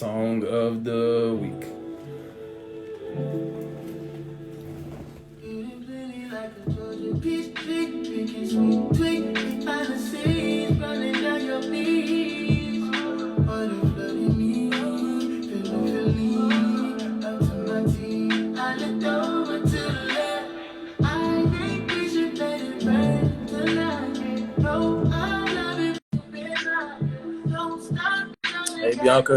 Song of the week. Hey Bianca,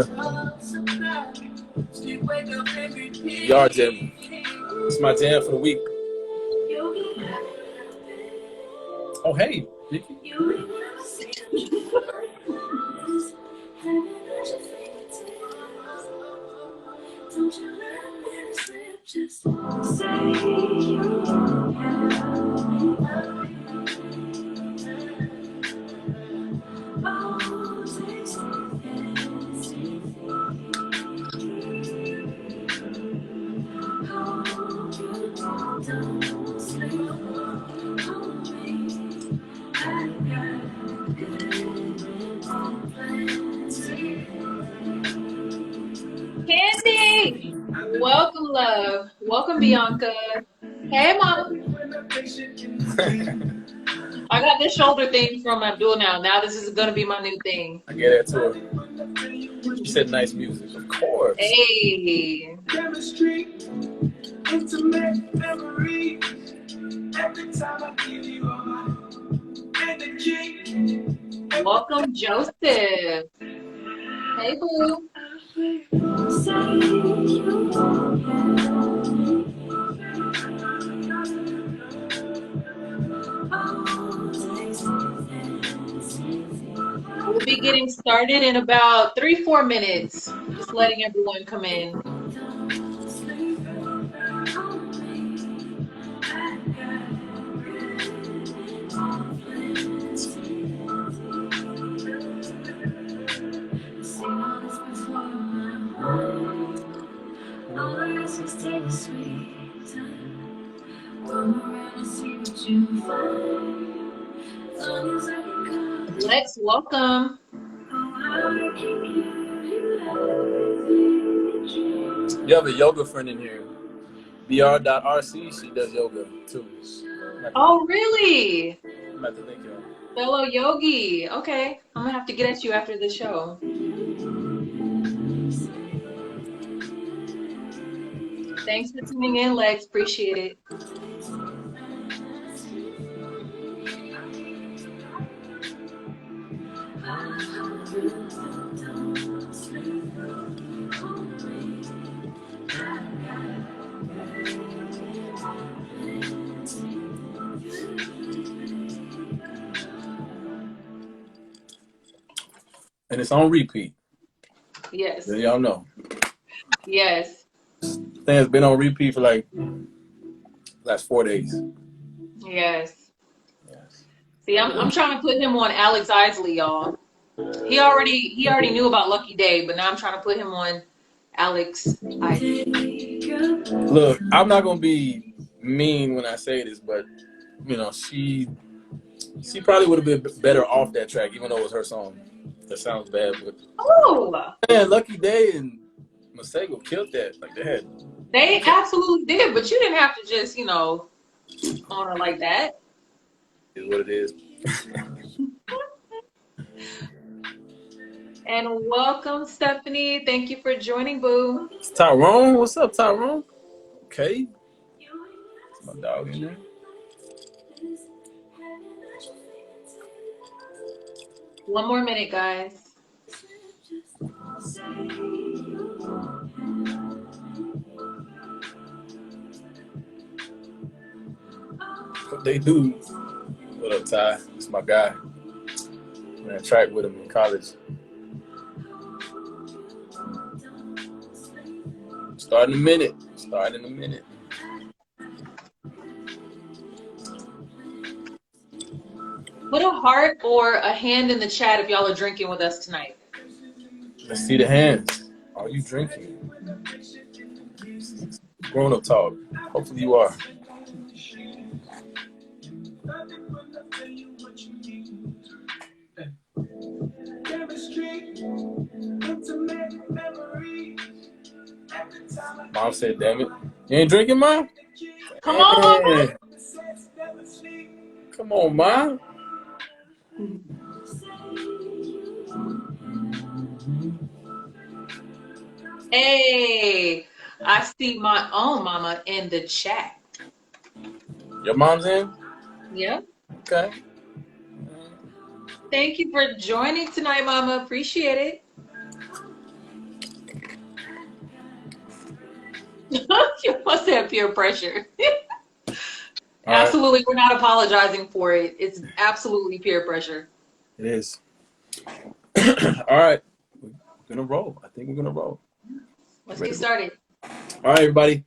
Yard Jam. It's my jam for the week. Oh hey, Vicky. Candy, welcome, love. Welcome, Bianca. Hey, mama. I got this shoulder thing from Abdul now. Now this is gonna be my new thing. I get that to her. You said nice music, of course. Hey. Chemistry, intimate memory. Every time I give you all my energy. Welcome, Joseph. Hey, boo. We'll be getting started in about 3-4 minutes. Just letting everyone come in. Lex, welcome. You have a yoga friend in here. br.rc, she does yoga too. Oh, really? I'm about to think of her. Fellow yogi. Okay. I'm gonna have to get at you after the show. Thanks for tuning in, Lex. Appreciate it. And it's on repeat. Yes. So y'all know. Yes. This thing has been on repeat for like last 4 days. Yes. See, I'm trying to put him on Alex Isley, y'all. He already knew about Lucky Day, but now I'm trying to put him on Alex Isley. Look, I'm not gonna be mean when I say this, but you know, she probably would have been better off that track, even though it was her song. That sounds bad, but Oh, man, Lucky Day and Masego killed that. Like they absolutely did, but you didn't have to just, on her like that. Is what it is. And welcome, Stephanie. Thank you for joining, boo. It's Tyrone. What's up, Tyrone? Okay. It's my dog in there. One more minute, guys. What they do? What up, Ty? It's my guy. I ran track with him in college. Start in a minute. Put a heart or a hand in the chat if y'all are drinking with us tonight. Let's see the hands. Are you drinking? Grown up talk. Hopefully you are. Chemistry, intimate memory. Mom said, damn it. You ain't drinking, Mom? Come on, Hey, come on, Mom. Mama. Hey, I see my own mama in the chat. Your mom's in? Yep. Okay. Thank you for joining tonight, Mama. Appreciate it. You must have peer pressure. All right. Absolutely, we're not apologizing for it. It's absolutely peer pressure. It is. All right. We're going to roll. I think we're going to roll. Let's Ready get to roll. started. All right, everybody.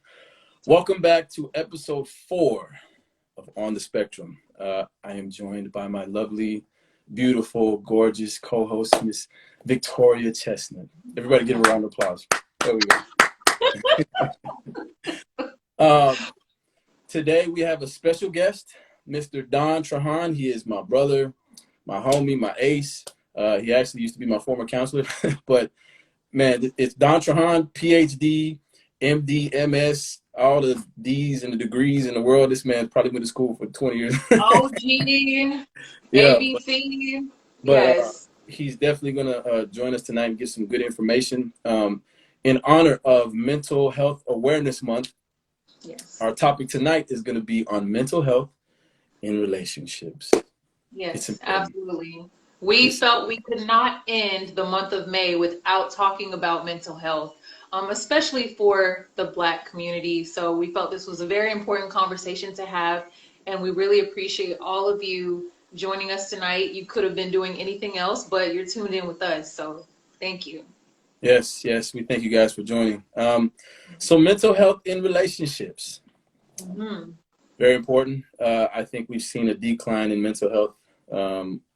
Welcome back to episode 4 of On the Spectrum. I am joined by my lovely, beautiful, gorgeous co-host, Miss Victoria Chestnut. Everybody give a round of applause. There we go. Today we have a special guest, Mr. Don Trahan. He is my brother, my homie, my ace. He actually used to be my former counselor, but man, it's Don Trahan, PhD, MD, MS, all the D's and the degrees in the world. This man probably went to school for 20 years. OG, Yeah, ABC. but Yes. he's definitely going to join us tonight and give some good information. In honor of Mental Health Awareness Month, Yes. our topic tonight is going to be on mental health in relationships. Yes, absolutely. We felt we could not end the month of May without talking about mental health, especially for the Black community. So we felt this was a very important conversation to have, and we really appreciate all of you joining us tonight. You could have been doing anything else, but you're tuned in with us, so thank you. Yes, we thank you guys for joining. So mental health in relationships. Mm-hmm. Very important. I think we've seen a decline in mental health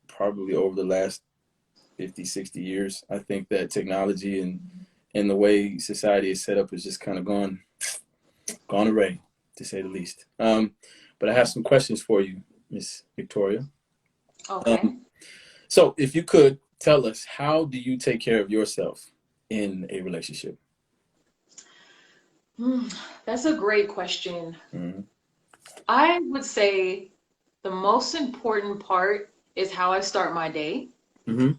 probably over the last 50, 60 years. I think that technology and the way society is set up is just kind of gone away, to say the least. But I have some questions for you, Miss Victoria. Okay. So if you could tell us, how do you take care of yourself in a relationship? That's a great question. Mm-hmm. I would say the most important part is how I start my day. Mm-hmm.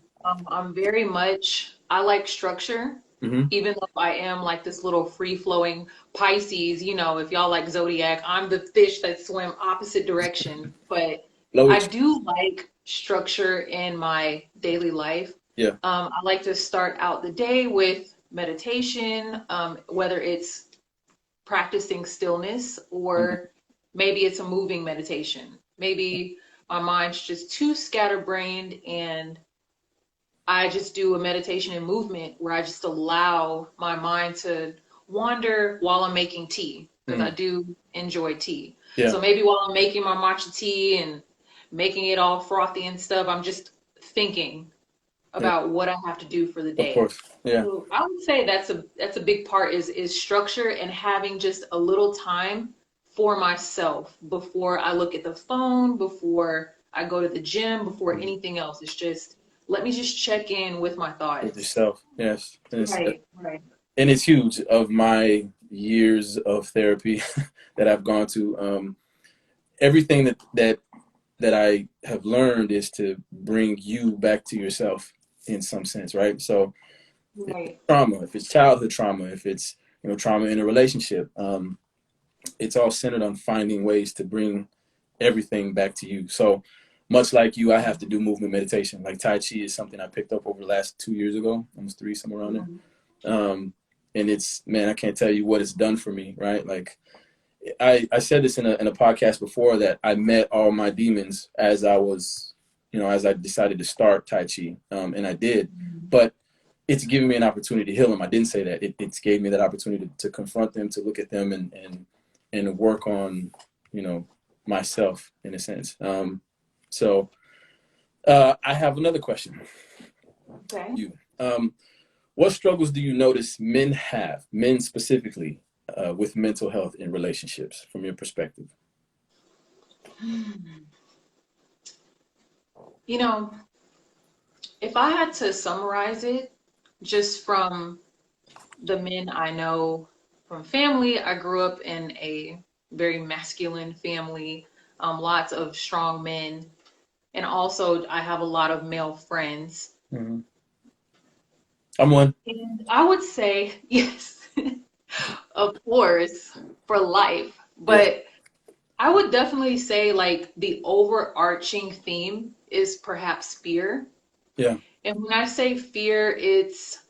I'm very much, I like structure, Mm-hmm. even though I am like this little free-flowing Pisces, if y'all like zodiac, I'm the fish that swim opposite direction. But I do like structure in my daily life. Yeah. I like to start out the day with meditation, whether it's practicing stillness or maybe it's a moving meditation. Maybe my mind's just too scatterbrained and I just do a meditation and movement where I just allow my mind to wander while I'm making tea, because I do enjoy tea. Yeah. So maybe while I'm making my matcha tea and making it all frothy and stuff, I'm just thinking about what I have to do for the day. Of course. Yeah. So I would say that's a big part is structure and having just a little time for myself before I look at the phone, before I go to the gym, before anything else. It's just, let me just check in with my thoughts. With yourself, yes. Right. And it's huge of my years of therapy that I've gone to. Everything that I have learned is to bring you back to yourself in some sense, right? So Right. trauma, if it's childhood trauma, if it's trauma in a relationship, it's all centered on finding ways to bring everything back to you. So much like you, I have to do movement meditation. Like Tai Chi is something I picked up over the last 2 years ago, almost 3, somewhere around there. And it's, man, I can't tell you what it's done for me, right? Like I said this in a podcast before, that I met all my demons as I was, as I decided to start Tai Chi, and I did. But it's given me an opportunity to heal them. I didn't say that. It's gave me that opportunity to confront them, to look at them and work on, myself in a sense. So I have another question. Okay. You. What struggles do you notice men specifically, with mental health in relationships from your perspective? If I had to summarize it just from the men I know from family, I grew up in a very masculine family, lots of strong men, and also I have a lot of male friends. Mm-hmm. I'm one. And I would say, yes, of course, for life. Yeah. But I would definitely say like the overarching theme is perhaps fear. Yeah. And when I say fear, it's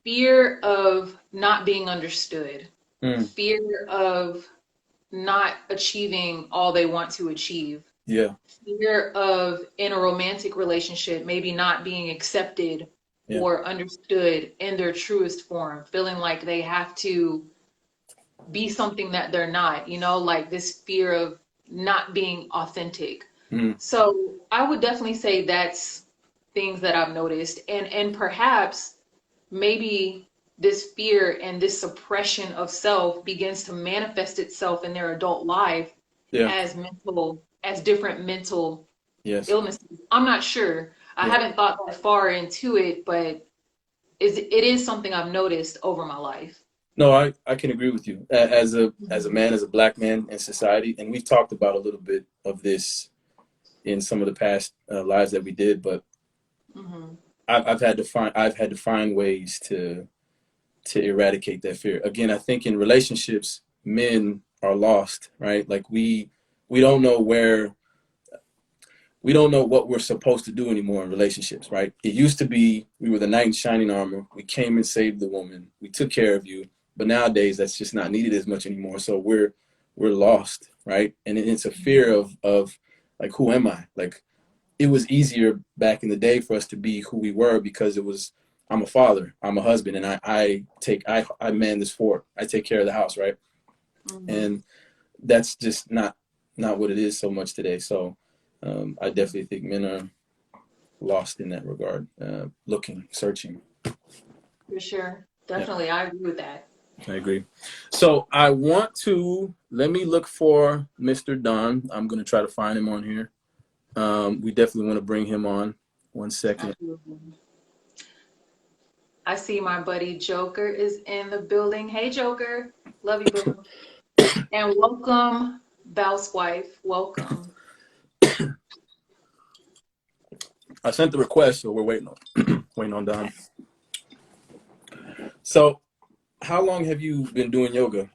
fear of not being understood, Mm. fear of not achieving all they want to achieve, Yeah. fear of in a romantic relationship maybe not being accepted Yeah. or understood in their truest form, feeling like they have to be something that they're not, like this fear of not being authentic. Mm. So I would definitely say that's things that I've noticed. And perhaps maybe this fear and this suppression of self begins to manifest itself in their adult life Yeah. as different mental Yes. illnesses. I'm not sure. I Yeah. haven't thought that far into it, but it is something I've noticed over my life. No, I can agree with you. As a man, as a black man in society, and we've talked about a little bit of this in some of the past lives that we did, but Mm-hmm. I've had to find ways to eradicate that fear. Again, I think in relationships, men are lost, right? Like we don't know where we don't know what we're supposed to do anymore in relationships, right? It used to be we were the knight in shining armor. We came and saved the woman. We took care of you. But nowadays that's just not needed as much anymore. So we're lost, right? And it's a fear of like, who am I? Like, it was easier back in the day for us to be who we were because it was, I'm a father, I'm a husband, and I man this fort. I take care of the house, right? Mm-hmm. And that's just not what it is so much today. So I definitely think men are lost in that regard, looking, searching. For sure. Yeah, Definitely. I agree with that. I agree. So let me look for Mr. Don. I'm going to try to find him on here. We definitely want to bring him on. 1 second. Absolutely. I see my buddy Joker is in the building. Hey, Joker. Love you, boo. And welcome, Wife. Welcome. I sent the request, so we're waiting on Don. So, how long have you been doing yoga?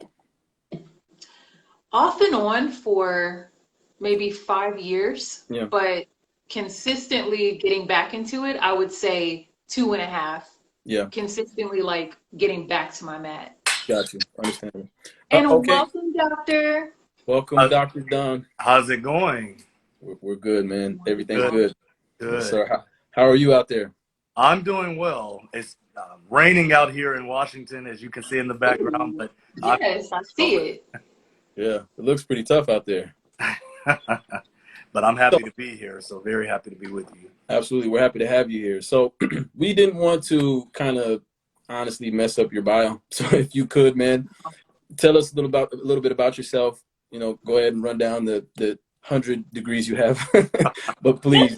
Off and on for maybe 5 years, Yeah, but consistently getting back into it, I would say 2.5. yeah, Consistently like getting back to my mat. got you. Understandable. And Okay, welcome, Doctor. welcome, How's, Dr. Don. how's it going? We're good, man. Everything's Good, good. Yes, good. sir. How are you out there? I'm doing well. It's raining out here in Washington, as you can see in the background, Ooh, but I'm yes, I see well. it. Yeah, it looks pretty tough out there. But I'm So, happy to be here, so very happy to be with you. absolutely, we're happy to have you here. So, we didn't want to kind of honestly mess up your bio. So, if you could, man, tell us a little bit about yourself. Go ahead and run down the 100 degrees you have, but please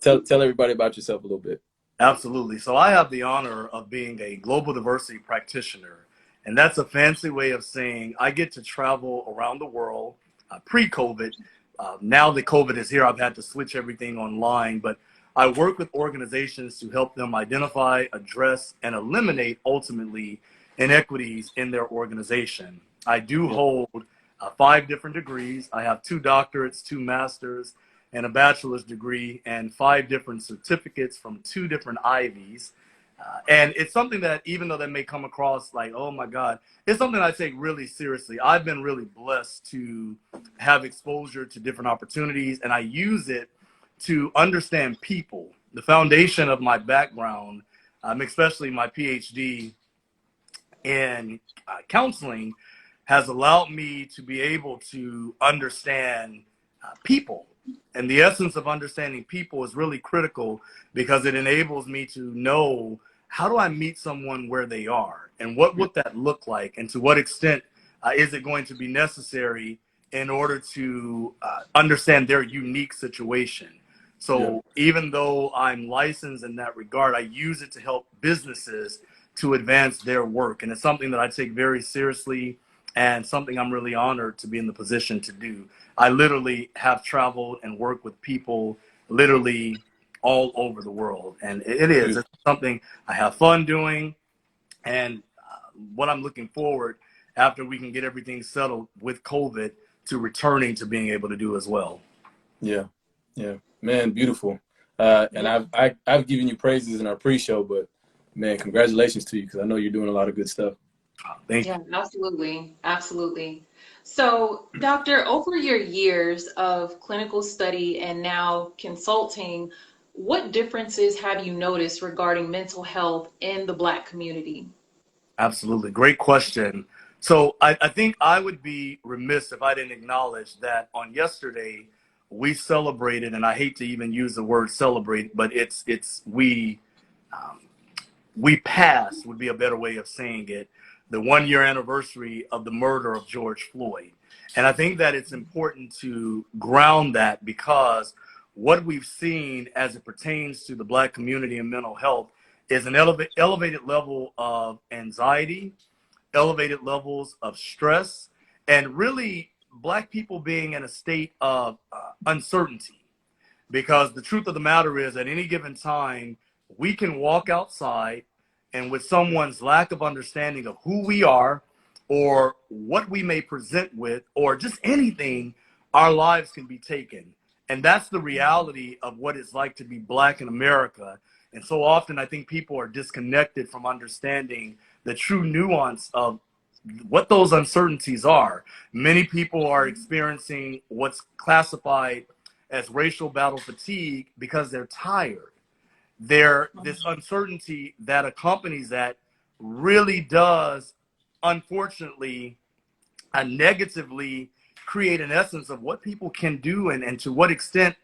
tell everybody about yourself a little bit. Absolutely. So I have the honor of being a global diversity practitioner, and that's a fancy way of saying I get to travel around the world pre-COVID. Now that COVID is here, I've had to switch everything online, but I work with organizations to help them identify, address, and eliminate ultimately inequities in their organization. I do Yeah, hold 5 different degrees. I have 2 doctorates, 2 masters, and a bachelor's degree, and 5 different certificates from 2 different Ivies. And it's something that, even though that may come across like, oh my God, it's something I take really seriously. I've been really blessed to have exposure to different opportunities, and I use it to understand people. The foundation of my background, especially my PhD in counseling, has allowed me to be able to understand people. And the essence of understanding people is really critical because it enables me to know, how do I meet someone where they are, and what yeah, would that look like, and to what extent is it going to be necessary in order to understand their unique situation. yeah, So even though I'm licensed in that regard, I use it to help businesses to advance their work. And it's something that I take very seriously and something I'm really honored to be in the position to do. I literally have traveled and worked with people literally all over the world. And it's something I have fun doing. And what I'm looking forward after we can get everything settled with COVID to returning to being able to do as well. Yeah. Yeah. Man, beautiful. And I've given you praises in our pre-show, but man, congratulations to you, because I know you're doing a lot of good stuff. Thank you. Yeah, absolutely. Absolutely. So, doctor, over your years of clinical study and now consulting, what differences have you noticed regarding mental health in the Black community? Absolutely. Great question. So I think I would be remiss if I didn't acknowledge that on yesterday we celebrated, and I hate to even use the word celebrate, but we passed would be a better way of saying it, the 1 year anniversary of the murder of George Floyd. And I think that it's important to ground that, because what we've seen as it pertains to the Black community and mental health is an elevated level of anxiety, elevated levels of stress, and really Black people being in a state of uncertainty. Because the truth of the matter is, at any given time, we can walk outside, and with someone's lack of understanding of who we are or what we may present with, or just anything, our lives can be taken. And that's the reality of what it's like to be Black in America. And so often I think people are disconnected from understanding the true nuance of what those uncertainties are. Many people are experiencing what's classified as racial battle fatigue because they're tired. This uncertainty that accompanies that really does, unfortunately, negatively create an essence of what people can do, and to what extent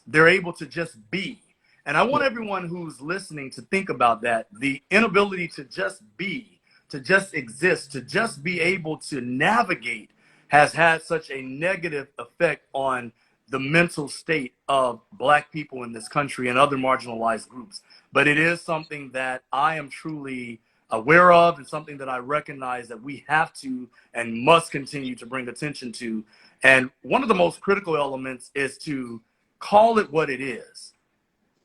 they're able to just be. And I want everyone who's listening to think about that. The inability to just be, to just exist, to just be able to navigate has had such a negative effect on the mental state of Black people in this country and other marginalized groups. But it is something that I am truly aware of, and something that I recognize that we have to and must continue to bring attention to. And one of the most critical elements is to call it what it is.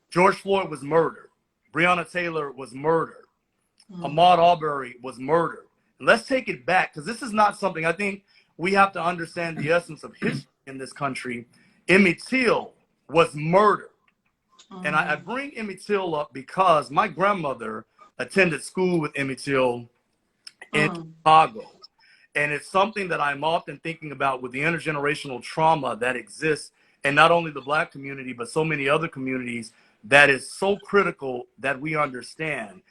George Floyd was murdered. Breonna Taylor was murdered. Ahmaud Arbery was murdered. And let's take it back, because this is not something, I think we have to understand the essence of history in this country. Emmett Till was murdered. And I bring Emmett Till up because my grandmother attended school with Emmett Till in Chicago. And it's something that I'm often thinking about with the intergenerational trauma that exists in not only the Black community, but so many other communities, that is so critical that we understand.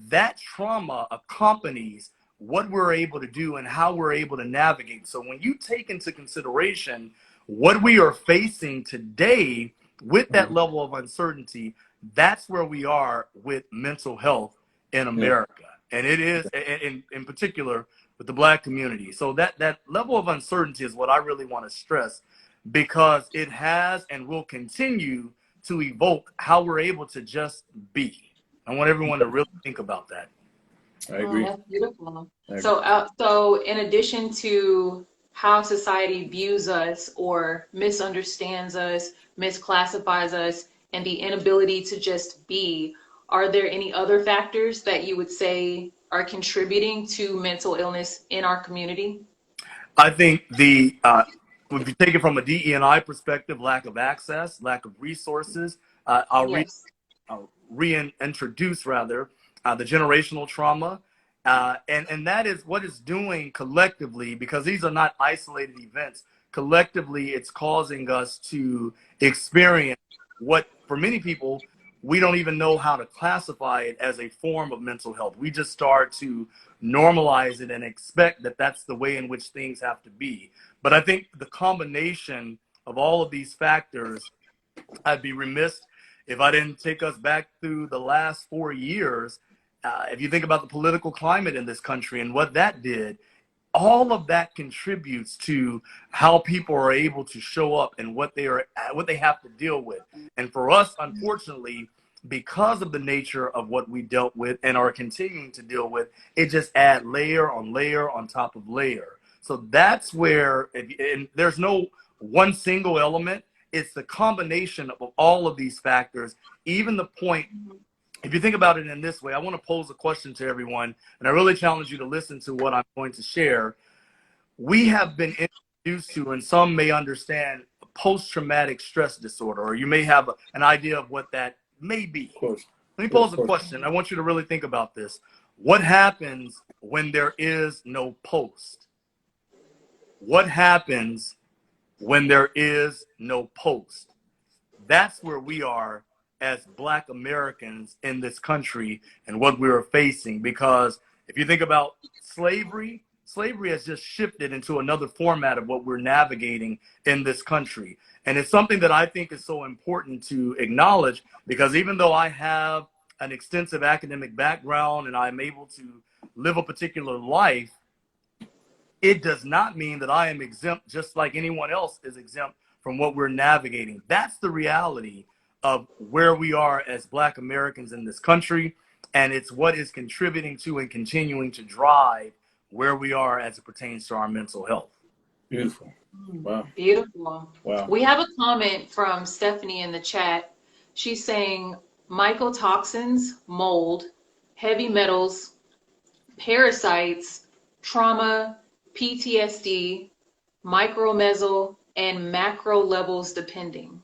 That trauma accompanies what we're able to do and how we're able to navigate. So when you take into consideration what we are facing today with that level of uncertainty, that's where we are with mental health in America. And it is, in particular, with the Black community. So that level of uncertainty is what I really want to stress, because it has and will continue to evoke how we're able to just be. I want everyone to really think about that. I agree. That's beautiful. So in addition to how society views us or misunderstands us, misclassifies us, and the inability to just be, are there any other factors that you would say are contributing to mental illness in our community? I think if you take it from a DE&I perspective, lack of access, lack of resources. I'll reintroduce rather the generational trauma. And that is what it's doing collectively, because these are not isolated events. Collectively, it's causing us to experience what, for many people, we don't even know how to classify it as a form of mental health. We just start to normalize it and expect that that's the way in which things have to be. But I think the combination of all of these factors, I'd be remiss if I didn't take us back through the last 4 years. If you think about the political climate in this country and what that did, all of that contributes to how people are able to show up and what they have to deal with. And for us, unfortunately, because of the nature of what we dealt with and are continuing to deal with, it just add layer on top of layer. So that's where, and there's no one single element. It's the combination of all of these factors. Even the point, if you think about it in this way, I want to pose a question to everyone, and I really challenge you to listen to what I'm going to share. We have been introduced to, and some may understand, post-traumatic stress disorder, or you may have an idea of what that may be. Of course. Let me pose a question. I want you to really think about this. What happens when there is no post? What happens when there is no post? That's where we are as Black Americans in this country and what we are facing. Because if you think about slavery has just shifted into another format of what we're navigating in this country. And it's something that I think is so important to acknowledge, because even though I have an extensive academic background and I'm able to live a particular life, it does not mean that I am exempt, just like anyone else is exempt from what we're navigating. That's the reality of where we are as Black Americans in this country. And it's what is contributing to and continuing to drive where we are as it pertains to our mental health. Beautiful. Wow. Beautiful. Wow. We have a comment from Stephanie in the chat. She's saying mycotoxins, mold, heavy metals, parasites, trauma, PTSD, micro, meso, and macro levels depending.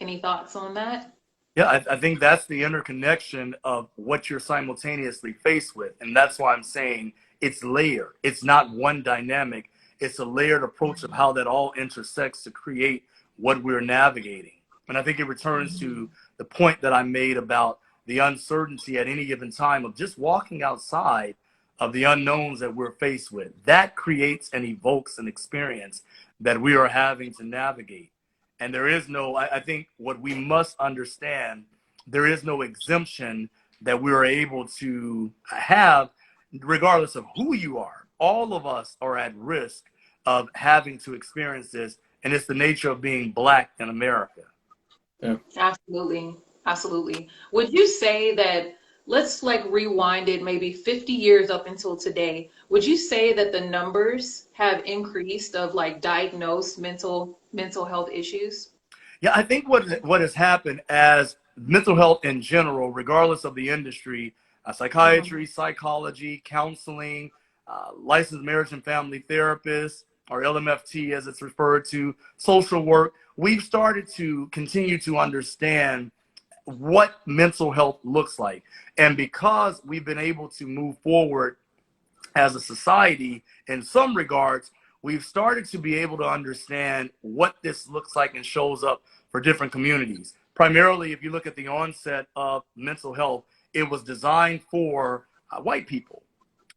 Any thoughts on that? Yeah, I think that's the interconnection of what you're simultaneously faced with. And that's why I'm saying it's layered. It's not one dynamic. It's a layered approach of how that all intersects to create what we're navigating. And I think it returns to the point that I made about the uncertainty at any given time of just walking outside of the unknowns that we're faced with. That creates and evokes an experience that we are having to navigate. And there is no, I think what we must understand, there is no exemption that we are able to have, regardless of who you are. All of us are at risk of having to experience this. And it's the nature of being Black in America. Yeah. Absolutely. Absolutely. Would you say that, let's like rewind it maybe 50 years up until today, would you say that the numbers have increased of like diagnosed mental health issues? Yeah, I think what has happened as mental health in general, regardless of the industry, psychiatry, psychology, counseling, licensed marriage and family therapists, or LMFT as it's referred to, social work, we've started to continue to understand what mental health looks like. And because we've been able to move forward as a society in some regards, we've started to be able to understand what this looks like and shows up for different communities. Primarily, if you look at the onset of mental health, it was designed for white people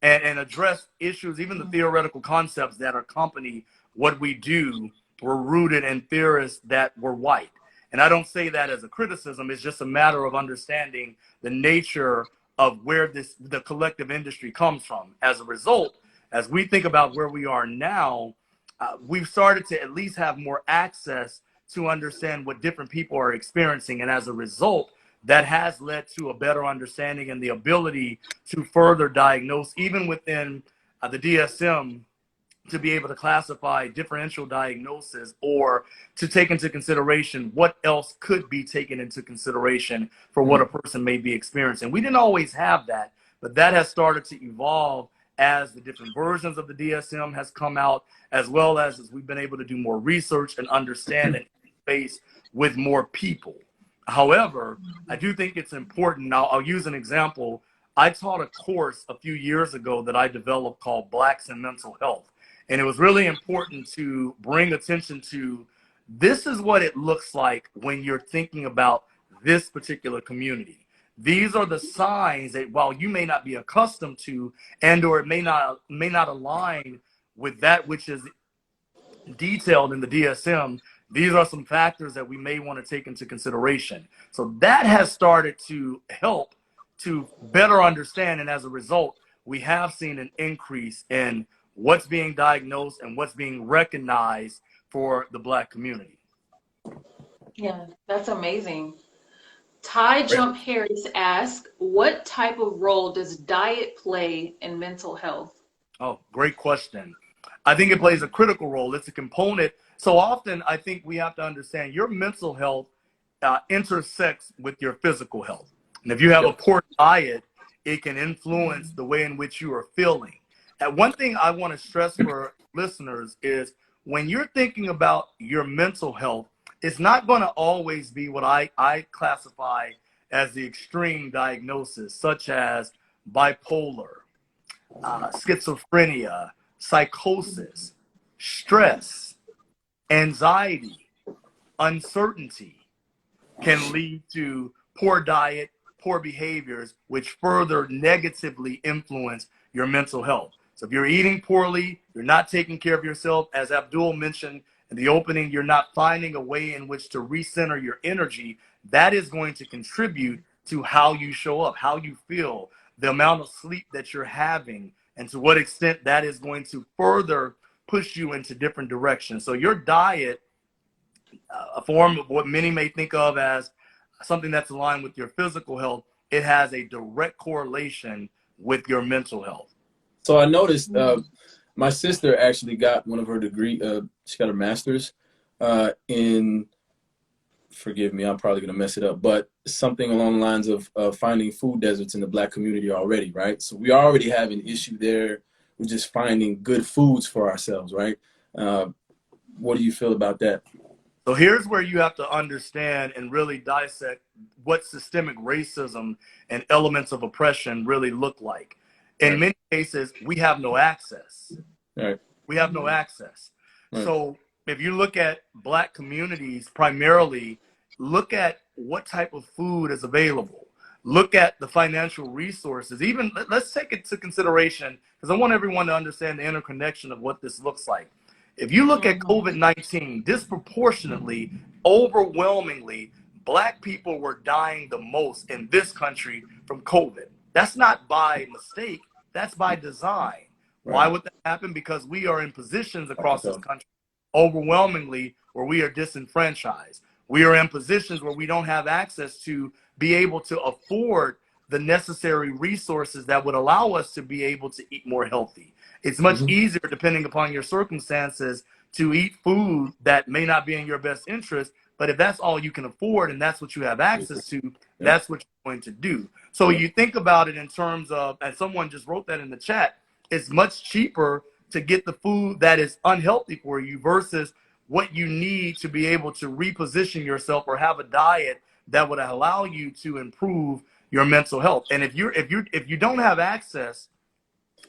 and address issues, even the theoretical concepts that accompany what we do were rooted in theorists that were white. And I don't say that as a criticism. It's just a matter of understanding the nature of where the collective industry comes from. As a result, as we think about where we are now, we've started to at least have more access to understand what different people are experiencing. And as a result, that has led to a better understanding and the ability to further diagnose, even within the DSM, to be able to classify differential diagnosis or to take into consideration what else could be taken into consideration for what a person may be experiencing. We didn't always have that, but that has started to evolve as the different versions of the DSM has come out, as well as we've been able to do more research and understand and face with more people. However, I do think it's important. Now, I'll use an example. I taught a course a few years ago that I developed called Blacks in Mental Health. And it was really important to bring attention to, this is what it looks like when you're thinking about this particular community. These are the signs that while you may not be accustomed to, and or it may not align with that which is detailed in the DSM, these are some factors that we may want to take into consideration. So that has started to help to better understand. And as a result, we have seen an increase in what's being diagnosed and what's being recognized for the Black community. Yeah, that's amazing. Ty Jump Harris asks, what type of role does diet play in mental health? Oh, great question. I think it plays a critical role. It's a component. So often, I think we have to understand your mental health intersects with your physical health. And if you have a Yep. poor diet, it can influence the way in which you are feeling. And one thing I want to stress for listeners is when you're thinking about your mental health, it's not going to always be what I classify as the extreme diagnosis, such as bipolar, schizophrenia, psychosis, stress, anxiety, uncertainty can lead to poor diet, poor behaviors, which further negatively influence your mental health. So if you're eating poorly, you're not taking care of yourself, as Abdul mentioned in the opening, you're not finding a way in which to recenter your energy, that is going to contribute to how you show up, how you feel, the amount of sleep that you're having, and to what extent that is going to further push you into different directions. So your diet, a form of what many may think of as something that's aligned with your physical health, it has a direct correlation with your mental health. So I noticed my sister actually got one of her degree. She got her master's in, forgive me, I'm probably going to mess it up, but something along the lines of finding food deserts in the Black community already, right? So we already have an issue there with just finding good foods for ourselves, right? What do you feel about that? So here's where you have to understand and really dissect what systemic racism and elements of oppression really look like. In Right. many cases, we have no access. Right. We have no access. Right. So if you look at Black communities primarily, look at what type of food is available. Look at the financial resources. Even let's take it to consideration because I want everyone to understand the interconnection of what this looks like. If you look at COVID-19, disproportionately, overwhelmingly, Black people were dying the most in this country from COVID. That's not by mistake, that's by design. Why Right. would that happen? Because we are in positions I can across this tell. country overwhelmingly where we are disenfranchised. We are in positions where we don't have access to be able to afford the necessary resources that would allow us to be able to eat more healthy. It's much Mm-hmm. easier, depending upon your circumstances, to eat food that may not be in your best interest. But if that's all you can afford and that's what you have access to, Yep. that's what you're going to do. So Yep. you think about it in terms of, and someone just wrote that in the chat, it's much cheaper to get the food that is unhealthy for you versus what you need to be able to reposition yourself or have a diet that would allow you to improve your mental health. And if you don't have access,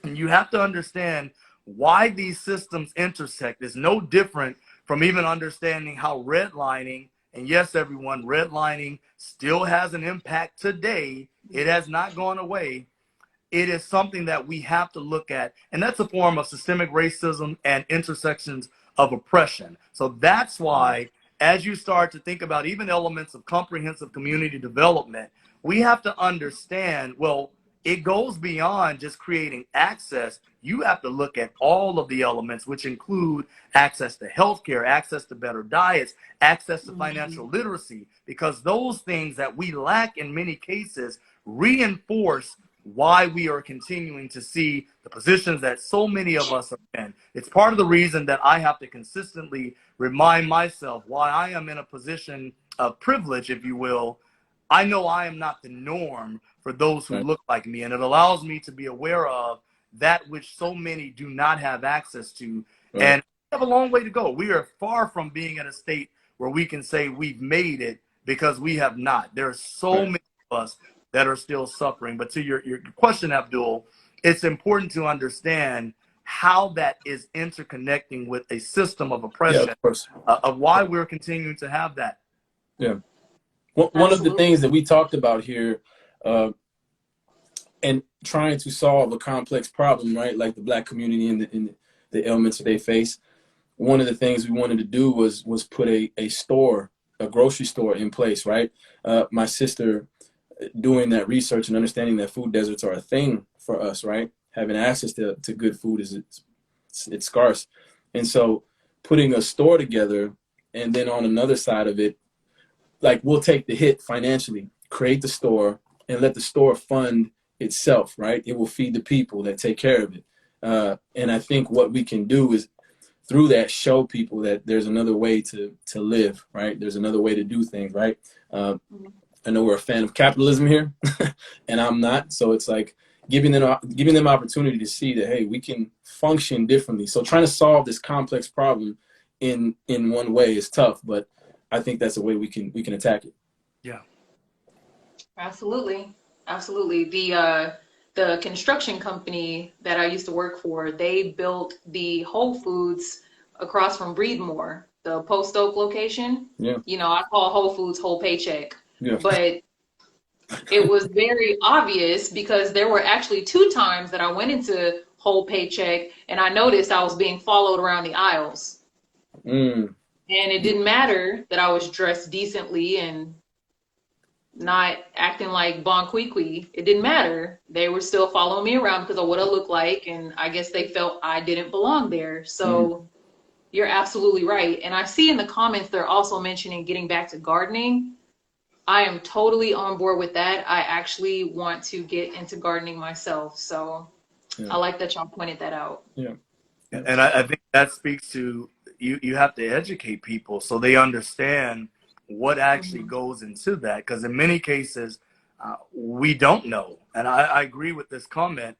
and you have to understand why these systems intersect is no different from even understanding how redlining, and yes, everyone, redlining still has an impact today. It has not gone away. It is something that we have to look at, and that's a form of systemic racism and intersections of oppression. So that's why, as you start to think about even elements of comprehensive community development, we have to understand, well, it goes beyond just creating access. You have to look at all of the elements, which include access to healthcare, access to better diets, access to financial literacy, because those things that we lack in many cases reinforce why we are continuing to see the positions that so many of us are in. It's part of the reason that I have to consistently remind myself why I am in a position of privilege, if you will. I know I am not the norm for those who Right. look like me, and it allows me to be aware of that which so many do not have access to. Right. And we have a long way to go. We are far from being in a state where we can say we've made it, because we have not. There are so Right. many of us that are still suffering. But to your question, Abdul, it's important to understand how that is interconnecting with a system of Yeah, oppression, of course. of why we're continuing to have that. Yeah. One of the Absolutely. things that we talked about here, uh, and trying to solve a complex problem, right? Like the Black community and the ailments that they face. One of the things we wanted to do was put a store, a grocery store in place, right? My sister doing that research and understanding that food deserts are a thing for us, right? Having access to good food it's scarce. And so putting a store together, and then on another side of it, like we'll take the hit financially, create the store, and let the store fund itself, right? It will feed the people that take care of it. And I think what we can do is through that show people that there's another way to live, right? There's another way to do things, right? I know we're a fan of capitalism here, and I'm not. So it's like giving them opportunity to see that, hey, we can function differently. So trying to solve this complex problem in one way is tough, but I think that's a way we can attack it. Yeah. Absolutely. Absolutely. The construction company that I used to work for, they built the Whole Foods across from Breedmore, the Post Oak location. Yeah. You know, I call Whole Foods Whole Paycheck. Yeah. But it was very obvious because there were actually 2 times that I went into Whole Paycheck and I noticed I was being followed around the aisles. Mm. And it didn't matter that I was dressed decently and not acting like Bon Qui. It didn't matter. They were still following me around because of what I looked like, and I guess they felt I didn't belong there. So you're absolutely right. And I see in the comments they're also mentioning getting back to gardening. I am totally on board with that. I actually want to get into gardening myself. So I like that y'all pointed that out. Yeah. And I think that speaks to you have to educate people so they understand what actually goes into that. Because in many cases, we don't know. And I agree with this comment.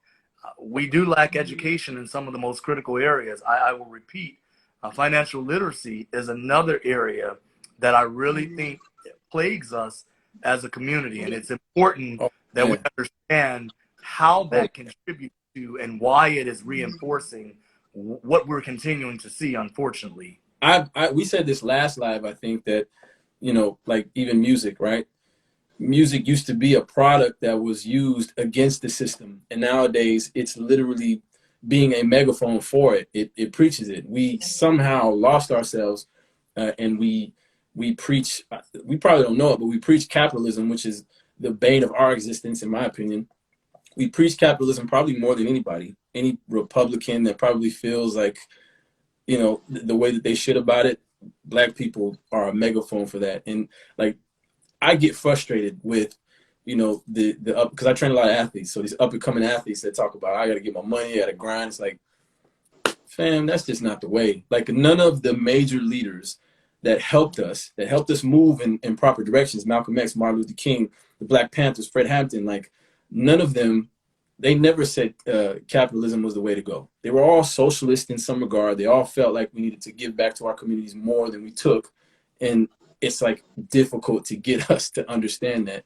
We do lack education in some of the most critical areas. I will repeat, financial literacy is another area that I really think plagues us as a community. And it's important that we understand how that contributes to and why it is reinforcing what we're continuing to see, unfortunately. We said this last live, I think, that, you know, like even music, right? Music used to be a product that was used against the system. And nowadays it's literally being a megaphone for it. It preaches it. We somehow lost ourselves and we preach, we probably don't know it, but we preach capitalism, which is the bane of our existence, in my opinion. We preach capitalism probably more than anybody. Any Republican that probably feels like, you know, the way that they shit about it, Black people are a megaphone for that. And like, I get frustrated with, you know, the up, because I train a lot of athletes. So these up and coming athletes that talk about, I got to get my money, I got to grind. It's like, fam, that's just not the way. Like, none of the major leaders that helped us move in proper directions, Malcolm X, Martin Luther King, the Black Panthers, Fred Hampton, like, none of them, they never said capitalism was the way to go. They were all socialist in some regard. They all felt like we needed to give back to our communities more than we took. And it's like difficult to get us to understand that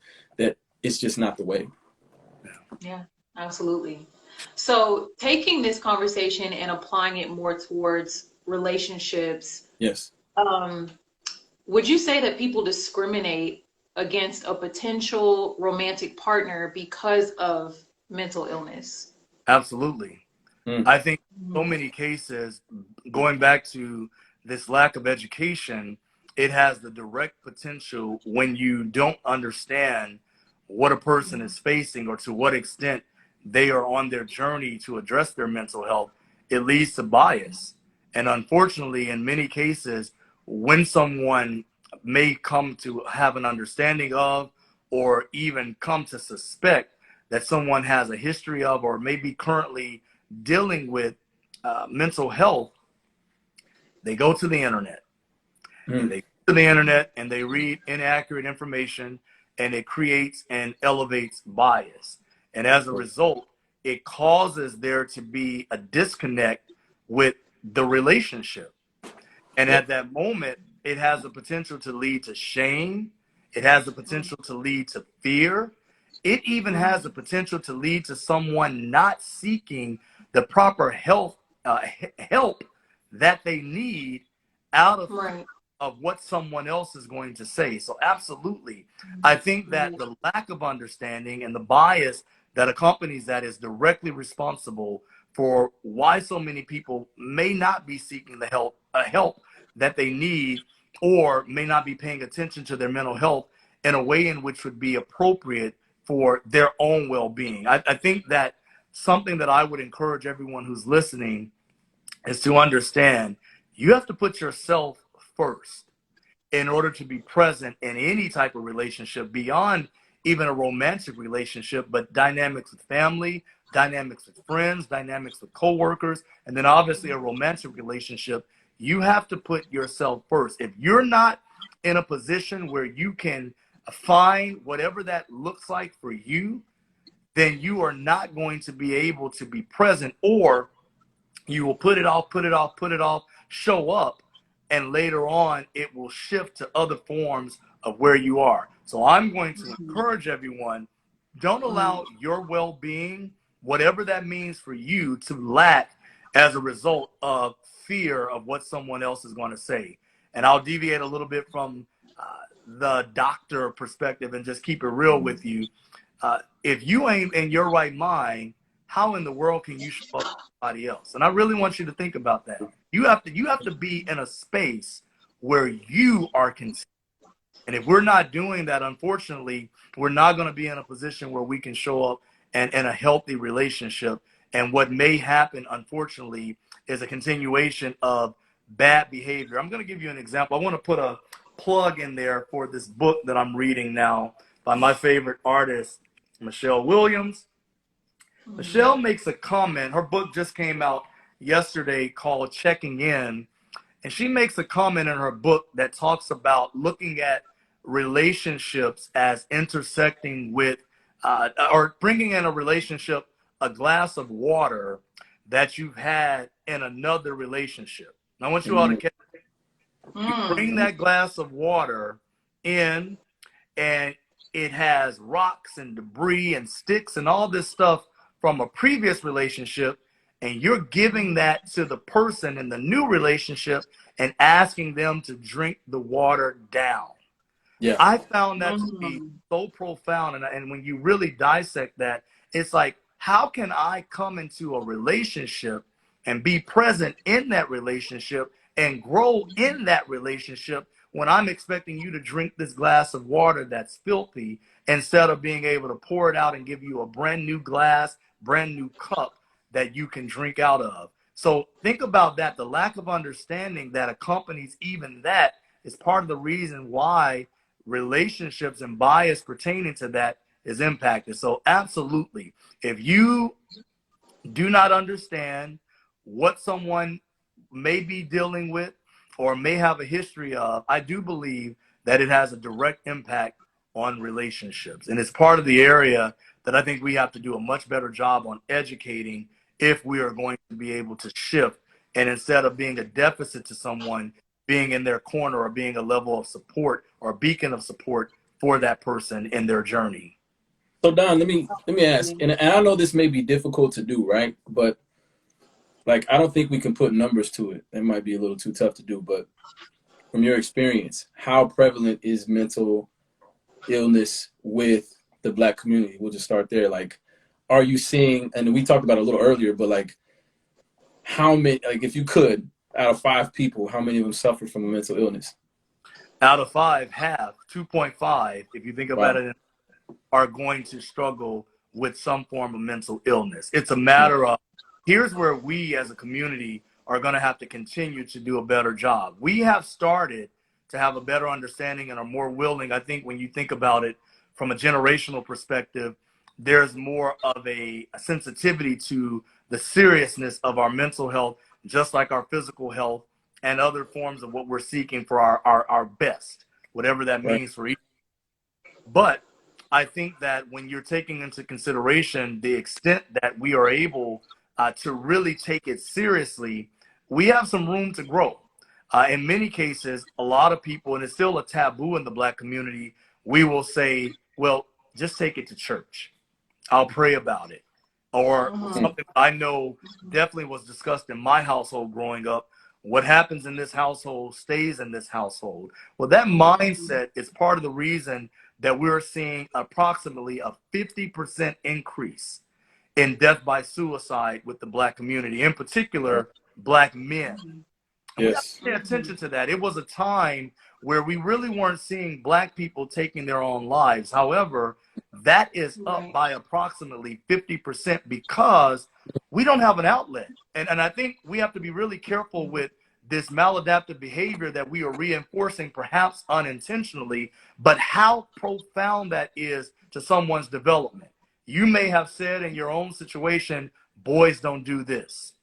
it's just not the way. Yeah, absolutely. So taking this conversation and applying it more towards relationships. Yes. Would you say that people discriminate against a potential romantic partner because of mental illness? Absolutely. I think so many cases, going back to this lack of education, it has the direct potential when you don't understand what a person is facing or to what extent they are on their journey to address their mental health. It leads to bias. And unfortunately, in many cases, when someone may come to have an understanding of or even come to suspect that someone has a history of or maybe currently dealing with mental health, they go to the internet. And they go to the internet and they read inaccurate information, and it creates and elevates bias. And as a result, it causes there to be a disconnect with the relationship. And at that moment, it has the potential to lead to shame. It has the potential to lead to fear. It even has the potential to lead to someone not seeking the proper help that they need out of what someone else is going to say. So absolutely, I think that the lack of understanding and the bias that accompanies that is directly responsible for why so many people may not be seeking the help that they need, or may not be paying attention to their mental health in a way in which would be appropriate for their own well-being. I think that something that I would encourage everyone who's listening is to understand you have to put yourself first. in order to be present in any type of relationship beyond even a romantic relationship, but dynamics with family, dynamics with friends, dynamics with coworkers, and then obviously a romantic relationship. You have to put yourself first. If you're not in a position where you can find whatever that looks like for you, then you are not going to be able to be present, or you will put it off, put it off, put it off, show up, and later on it will shift to other forms of where you are. So I'm going to encourage everyone, don't allow your well-being, whatever that means for you, to lack as a result of fear of what someone else is going to say. And I'll deviate a little bit from the doctor perspective and just keep it real with you. If you ain't in your right mind, how in the world can you show up for somebody else? And I really want you to think about that. You have to be in a space where you are content. And if we're not doing that, unfortunately, we're not going to be in a position where we can show up in a healthy relationship. And what may happen, unfortunately, is a continuation of bad behavior. I'm going to give you an example. I want to put a plug in there for this book that I'm reading now by my favorite artist, Michelle Williams. Michelle makes a comment. Her book just came out yesterday called Checking In. And she makes a comment in her book that talks about looking at relationships as intersecting with, or bringing in a relationship, a glass of water that you've had in another relationship. And I want you all to catch it. You bring that glass of water in, and it has rocks and debris and sticks and all this stuff from a previous relationship, and you're giving that to the person in the new relationship and asking them to drink the water down. Yeah. I found that to be so profound. And when you really dissect that, it's like, how can I come into a relationship and be present in that relationship and grow in that relationship when I'm expecting you to drink this glass of water that's filthy, instead of being able to pour it out and give you a brand new glass, brand new cup that you can drink out of? So think about that. The lack of understanding that accompanies even that is part of the reason why relationships and bias pertaining to that is impacted. So absolutely, if you do not understand what someone may be dealing with or may have a history of, I do believe that it has a direct impact on relationships. And it's part of the area that I think we have to do a much better job on educating if we are going to be able to shift. And instead of being a deficit to someone, being in their corner or being a level of support or a beacon of support for that person in their journey. So Don, let me ask, and I know this may be difficult to do, right? But like, I don't think we can put numbers to it. It might be a little too tough to do, but from your experience, how prevalent is mental illness with the Black community? We'll just start there. Like, are you seeing, and we talked about it a little earlier, but like, how many, like, if you could, out of 5 people, how many of them suffer from a mental illness? Out of 5, half, 2.5, if you think about it, are going to struggle with some form of mental illness. It's a matter of, here's where we as a community are going to have to continue to do a better job. We have started to have a better understanding and are more willing. I think when you think about it from a generational perspective, there's more of a sensitivity to the seriousness of our mental health, just like our physical health and other forms of what we're seeking for our best, whatever that means for each. But I think that when you're taking into consideration the extent that we are able to really take it seriously, we have some room to grow. In many cases, a lot of people, and it's still a taboo in the Black community, we will say, well, just take it to church. I'll pray about it. Or something I know definitely was discussed in my household growing up. What happens in this household stays in this household. Well, that mindset is part of the reason that we're seeing approximately a 50% increase in death by suicide with the Black community, in particular, Black men. And we have to pay attention to that. It was a time where we really weren't seeing Black people taking their own lives. However, that is up by approximately 50% because we don't have an outlet. And I think we have to be really careful with this maladaptive behavior that we are reinforcing, perhaps unintentionally, but how profound that is to someone's development. You may have said in your own situation, boys don't do this,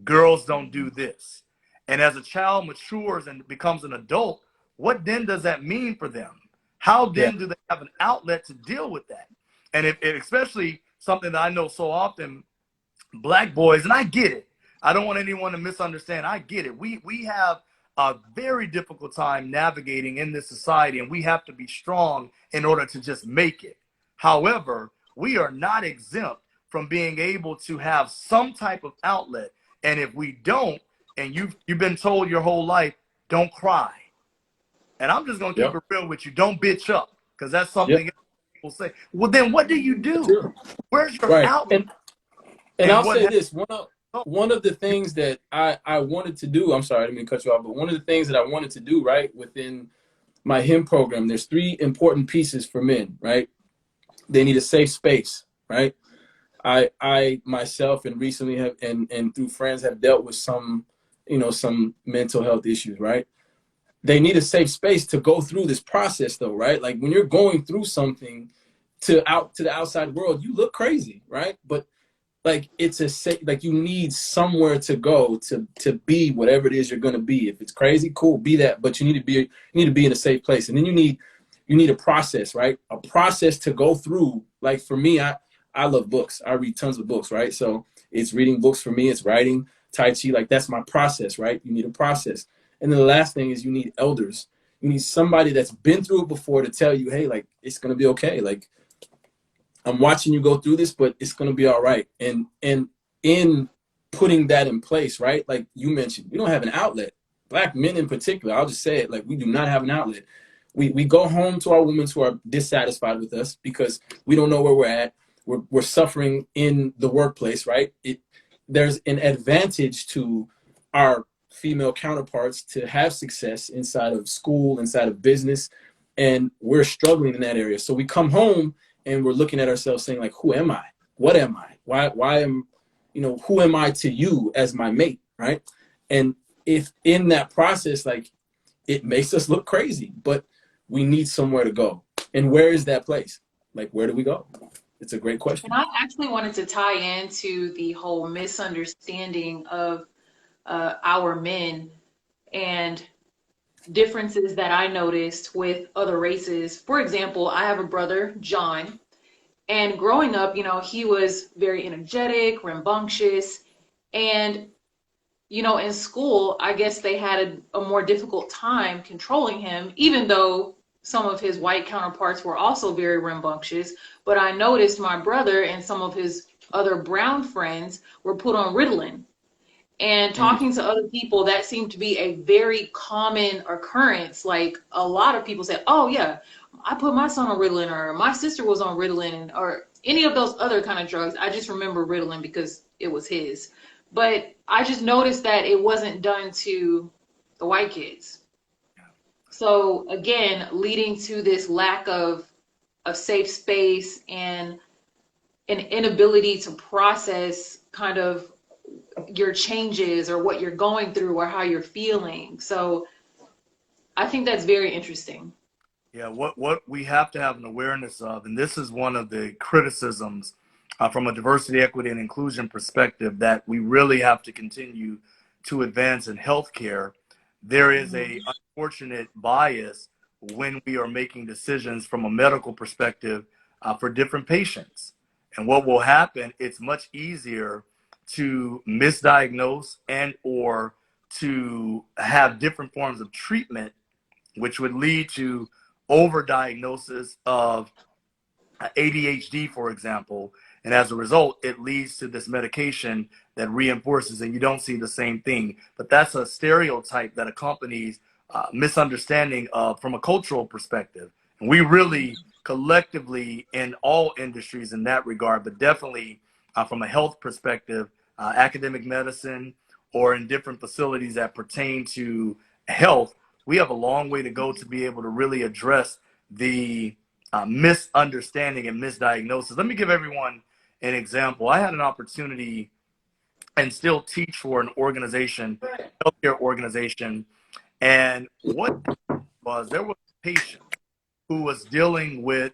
girls don't do this. And as a child matures and becomes an adult, what then does that mean for them? How Yeah. then do they have an outlet to deal with that? And if especially something that I know so often, Black boys, and I get it. I don't want anyone to misunderstand. I get it. We have a very difficult time navigating in this society, and we have to be strong in order to just make it. However, we are not exempt from being able to have some type of outlet. And if we don't, and you've been told your whole life, don't cry. And I'm just gonna keep Yep. it real with you. Don't bitch up, because that's something Yep. people say. Well, then what do you That's do? true. Where's your Right. outlet? And And I'll what say this, one of the things that I wanted to do, I'm sorry, I didn't mean to cut you off, but one of the things that I wanted to do, right, within my HIM program, there's 3 important pieces for men, right? They need a safe space, right? I myself and recently have and through friends have dealt with some, some mental health issues, right? They need a safe space to go through this process though, right? Like when you're going through something to the outside world, you look crazy, right? But like it's a safe, like you need somewhere to go to be whatever it is you're going to be. If it's crazy, cool, be that, but you need to be in a safe place. And then you need a process, right? A process to go through. Like for me, I love books. I read tons of books, right? So it's reading books for me, it's writing, Tai Chi, like that's my process, right? You need a process. And then the last thing is you need elders. You need somebody that's been through it before to tell you, hey, like it's going to be okay. Like I'm watching you go through this, but it's going to be all right. And in putting that in place, right? Like you mentioned, we don't have an outlet. Black men in particular, I'll just say it, like we do not have an outlet. We go home to our women who are dissatisfied with us because we don't know where we're at. We're suffering in the workplace, right? There's an advantage to our female counterparts to have success inside of school, inside of business, and we're struggling in that area. So we come home and we're looking at ourselves saying like, who am I? What am I? Why am, who am I to you as my mate, right? And if in that process, like it makes us look crazy, but we need somewhere to go. And where is that place? Like, where do we go? It's a great question. And I actually wanted to tie into the whole misunderstanding of our men and differences that I noticed with other races. For example, I have a brother, John, and growing up, he was very energetic, rambunctious, and in school, I guess they had a more difficult time controlling him, even though some of his white counterparts were also very rambunctious. But I noticed my brother and some of his other brown friends were put on Ritalin. And talking to other people, that seemed to be a very common occurrence. Like a lot of people said, oh, yeah, I put my son on Ritalin, or my sister was on Ritalin, or any of those other kind of drugs. I just remember Ritalin because it was his. But I just noticed that it wasn't done to the white kids. So again, leading to this lack of a safe space and an inability to process kind of your changes or what you're going through or how you're feeling. So I think that's very interesting. Yeah, what we have to have an awareness of, and this is one of the criticisms from a diversity, equity, and inclusion perspective that we really have to continue to advance in healthcare. There is a unfortunate bias when we are making decisions from a medical perspective for different patients. And what will happen, it's much easier to misdiagnose and or to have different forms of treatment, which would lead to overdiagnosis of ADHD, for example. And as a result, it leads to this medication that reinforces, and you don't see the same thing. But that's a stereotype that accompanies misunderstanding of from a cultural perspective. And we really collectively in all industries in that regard, but definitely from a health perspective, academic medicine, or in different facilities that pertain to health, we have a long way to go to be able to really address the misunderstanding and misdiagnosis. Let me give everyone an example. I had an opportunity and still teach for an organization, healthcare organization. And what was, there was a patient who was dealing with,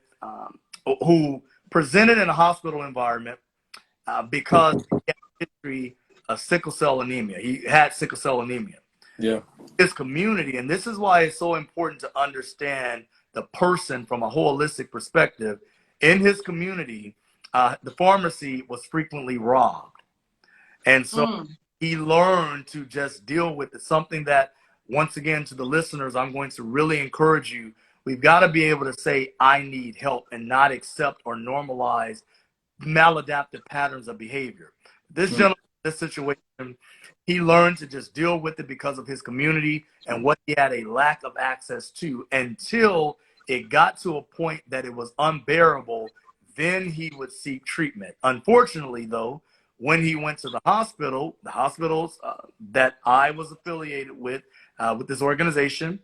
who presented in a hospital environment because he had a history of sickle cell anemia. He had sickle cell anemia. Yeah. His community, and this is why it's so important to understand the person from a holistic perspective. In his community, the pharmacy was frequently robbed. And so he learned to just deal with it. Something that, once again, to the listeners, I'm going to really encourage you. We've got to be able to say, I need help, and not accept or normalize maladaptive patterns of behavior. This gentleman, this situation, he learned to just deal with it because of his community and what he had a lack of access to, until it got to a point that it was unbearable. Then he would seek treatment. Unfortunately, though, when he went to the hospitals that I was affiliated with this organization,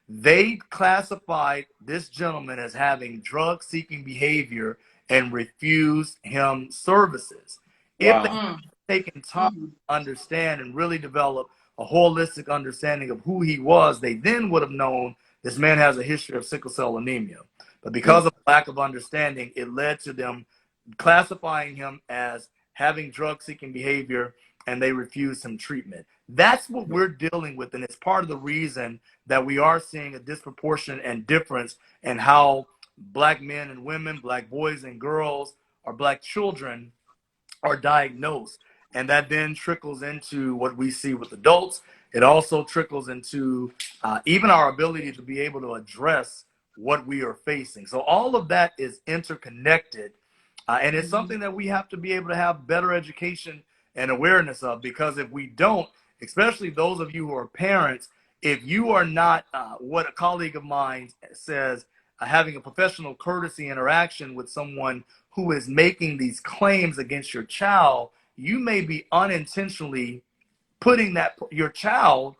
they classified this gentleman as having drug-seeking behavior and refused him services. If they Wow. had taken time to understand and really develop a holistic understanding of who he was, they then would have known this man has a history of sickle cell anemia. But because of lack of understanding, it led to them classifying him as having drug-seeking behavior, and they refused him treatment. That's what we're dealing with, and it's part of the reason that we are seeing a disproportion and difference in how Black men and women, Black boys and girls, or Black children are diagnosed. And that then trickles into what we see with adults. It also trickles into even our ability to be able to address what we are facing. So all of that is interconnected. And it's something that we have to be able to have better education and awareness of, because if we don't, especially those of you who are parents, if you are not, what a colleague of mine says, having a professional courtesy interaction with someone who is making these claims against your child, you may be unintentionally putting your child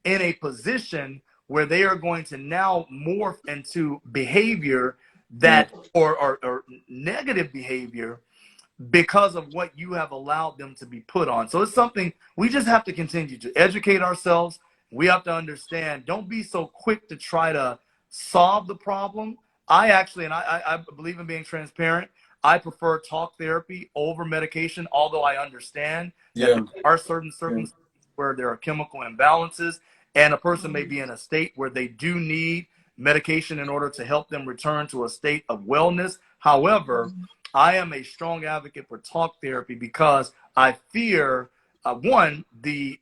in a position where they are going to now morph into behavior that or negative behavior because of what you have allowed them to be put on. So it's something we just have to continue to educate ourselves. We have to understand, don't be so quick to try to solve the problem. I actually, and I believe in being transparent, I prefer talk therapy over medication, although I understand that there are certain circumstances where there are chemical imbalances and a person may be in a state where they do need medication in order to help them return to a state of wellness. However, I am a strong advocate for talk therapy because I fear, one, the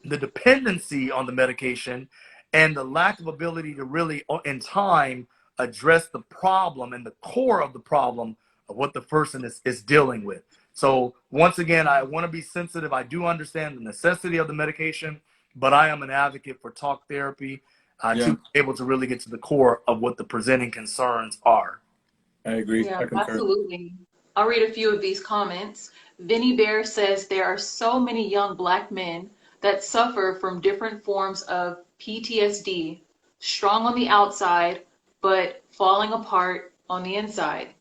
dependency on the medication and the lack of ability to really, in time, address the problem and the core of the problem of what the person is dealing with. So once again, I want to be sensitive. I do understand the necessity of the medication, but I am an advocate for talk therapy to be able to really get to the core of what the presenting concerns are. I agree. Yeah, I concur. absolutely. I'll read a few of these comments. Vinny Bear says there are so many young Black men that suffer from different forms of PTSD, strong on the outside, but falling apart on the inside.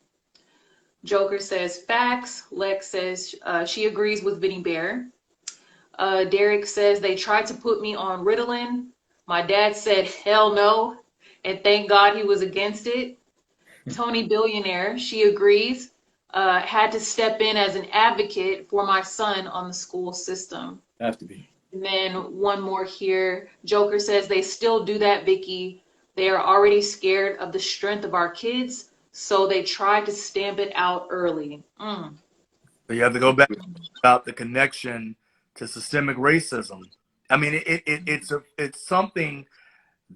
Joker says facts. Lex says she agrees with Vinny Bear. Derek says they tried to put me on Ritalin. My dad said hell no, and thank God he was against it. Tony Billionaire, she agrees, had to step in as an advocate for my son on the school system. Have to be. And then one more here. Joker says they still do that, Vicky. They are already scared of the strength of our kids, so they try to stamp it out early. So you have to go back about the connection to systemic racism. I mean, it's something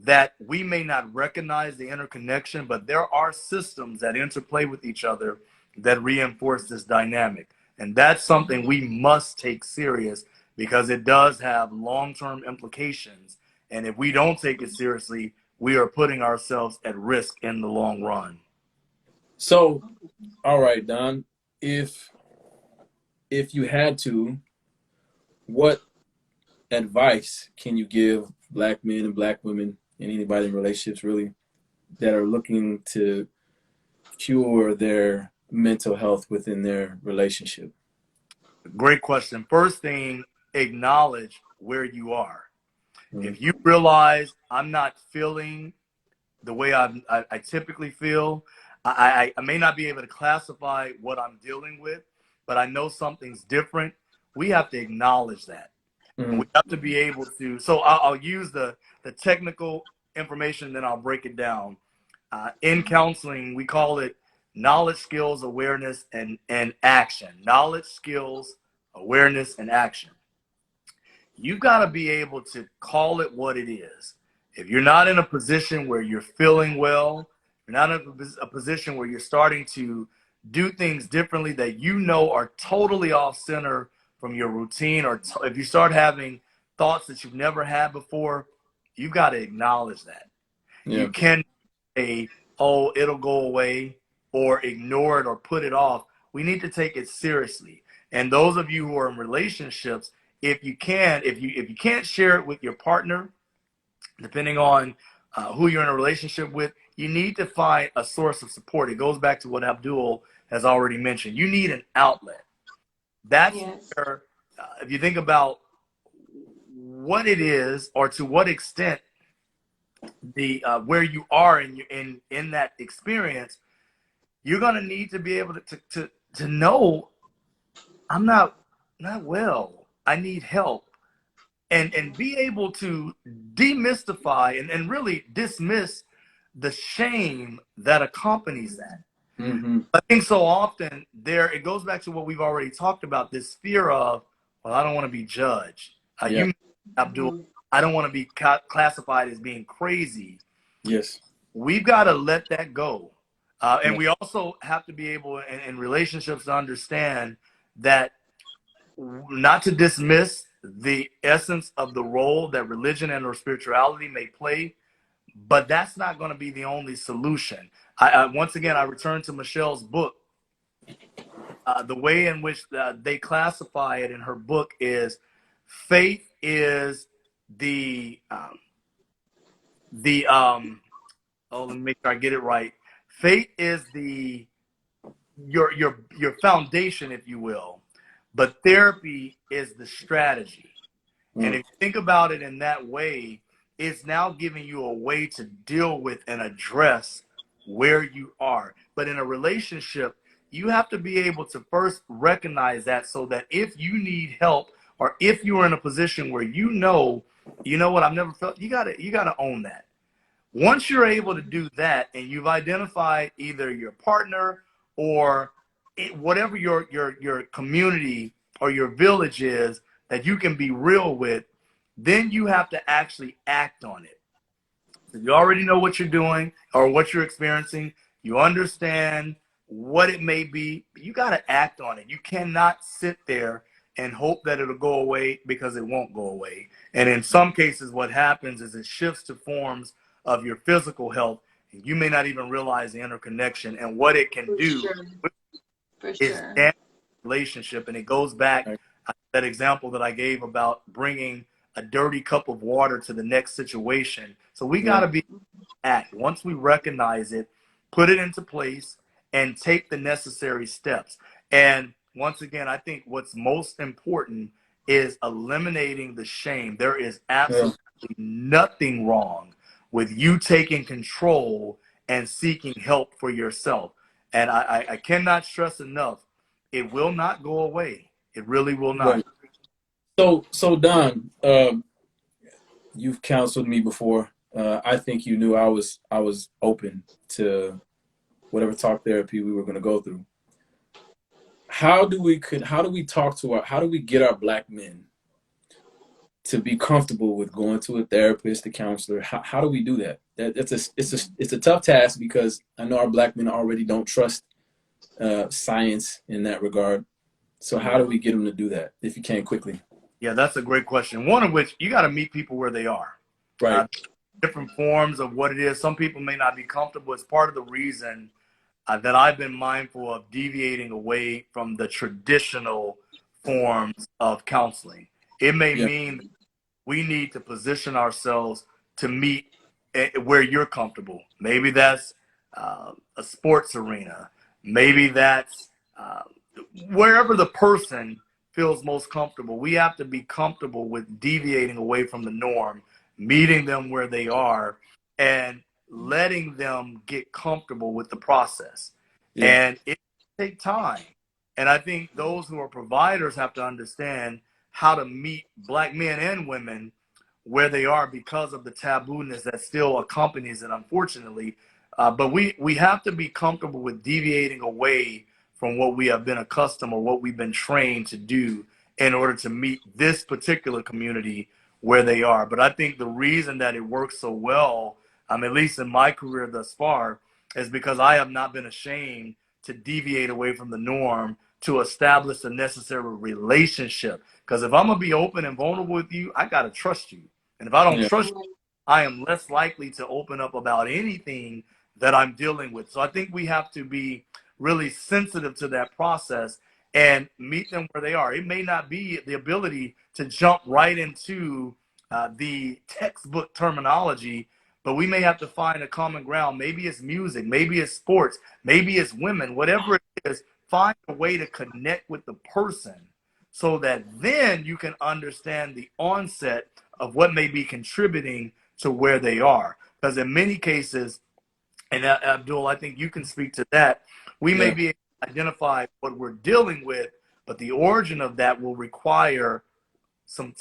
that we may not recognize the interconnection, but there are systems that interplay with each other that reinforce this dynamic. And that's something we must take serious because it does have long-term implications. And if we don't take it seriously, we are putting ourselves at risk in the long run. So, all right, Don, if you had to, what advice can you give Black men and Black women and anybody in relationships really that are looking to cure their mental health within their relationship? Great question. First thing, acknowledge where you are. Mm. If you realize I'm not feeling the way I typically feel, I may not be able to classify what I'm dealing with, but I know something's different. We have to acknowledge that. And we Mm. have to be able to, so I'll use the technical information, then I'll break it down. In counseling, we call it knowledge, skills, awareness, and action. Knowledge, skills, awareness, and action. You got to be able to call it what it is. If you're not in a position where you're feeling well, you're not in a position where you're starting to do things differently that you know are totally off center from your routine, or if you start having thoughts that you've never had before, you've got to acknowledge that. Yeah. You can't say, oh, it'll go away, or ignore it or put it off. We need to take it seriously. And those of you who are in relationships, if you can't share it with your partner, depending on who you're in a relationship with, you need to find a source of support. It goes back to what Abdul has already mentioned. You need an outlet. That's Yes. where, if you think about what it is, or to what extent the where you are in that experience, you're gonna need to be able to know I'm not well. I need help. And be able to demystify and really dismiss the shame that accompanies that. Mm-hmm. I think so often it goes back to what we've already talked about, this fear of, well, I don't want to be judged. Yeah. Abdul, I don't want to be classified as being crazy. Yes. We've got to let that go. And Yeah. we also have to be able in relationships to understand that, not to dismiss the essence of the role that religion and or spirituality may play, but that's not going to be the only solution. Once again, I return to Michelle's book. The way in which they classify it in her book is faith is the oh, let me make sure I get it right. Faith is your foundation, if you will, but therapy is the strategy. And Mm. if you think about it in that way, it's now giving you a way to deal with and address where you are. But in a relationship, you have to be able to first recognize that, so that if you need help, or if you are in a position where you know what, I've never felt, you gotta own that. Once you're able to do that, and you've identified either your partner or whatever your community or your village is that you can be real with, then you have to actually act on it. So you already know what you're doing or what you're experiencing. You understand what it may be. But you got to act on it. You cannot sit there and hope that it'll go away, because it won't go away. And in some cases, what happens is it shifts to forms of your physical health. And you may not even realize the interconnection and what it can For do. sure. For Is sure. damage relationship. And it goes back Right. that example that I gave about bringing a dirty cup of water to the next situation. So we got to be act. Once we recognize it, put it into place, and take the necessary steps. And once again, I think what's most important is eliminating the shame. There is Yeah. absolutely nothing wrong with you taking control and seeking help for yourself. And I cannot stress enough, it will not go away. It really will not. Right. So Don, you've counseled me before. I think you knew I was open to whatever talk therapy we were going to go through. How do we how do we get our black men to be comfortable with going to a therapist, a counselor? How do we do that? It's a tough task, because I know our black men already don't trust science in that regard. So how do we get them to do that, if you can, quickly? Yeah, that's a great question. One of which, you got to meet people where they are. Right. Different forms of what it is. Some people may not be comfortable. It's part of the reason that I've been mindful of deviating away from the traditional forms of counseling. It may Yeah. mean we need to position ourselves to meet where you're comfortable. Maybe that's a sports arena. Maybe that's wherever the person feels most comfortable. We have to be comfortable with deviating away from the norm, meeting them where they are, and letting them get comfortable with the process. Yeah. And it takes time. And I think those who are providers have to understand how to meet Black men and women where they are because of the tabooness that still accompanies it, unfortunately. But we have to be comfortable with deviating away from what we have been accustomed or what we've been trained to do in order to meet this particular community where they are. But I think the reason that it works so well, at least in my career thus far, is because I have not been ashamed to deviate away from the norm to establish the necessary relationship. Because if I'm going to be open and vulnerable with you, I got to trust you. And if I don't Yeah. trust you, I am less likely to open up about anything that I'm dealing with. So I think we have to be really sensitive to that process and meet them where they are. It may not be the ability to jump right into the textbook terminology, but we may have to find a common ground. Maybe it's music, maybe it's sports, maybe it's women, whatever it is, find a way to connect with the person so that then you can understand the onset of what may be contributing to where they are. Because in many cases, and Abdul, I think you can speak to that, we may Yeah. be able to identify what we're dealing with, but the origin of that will require some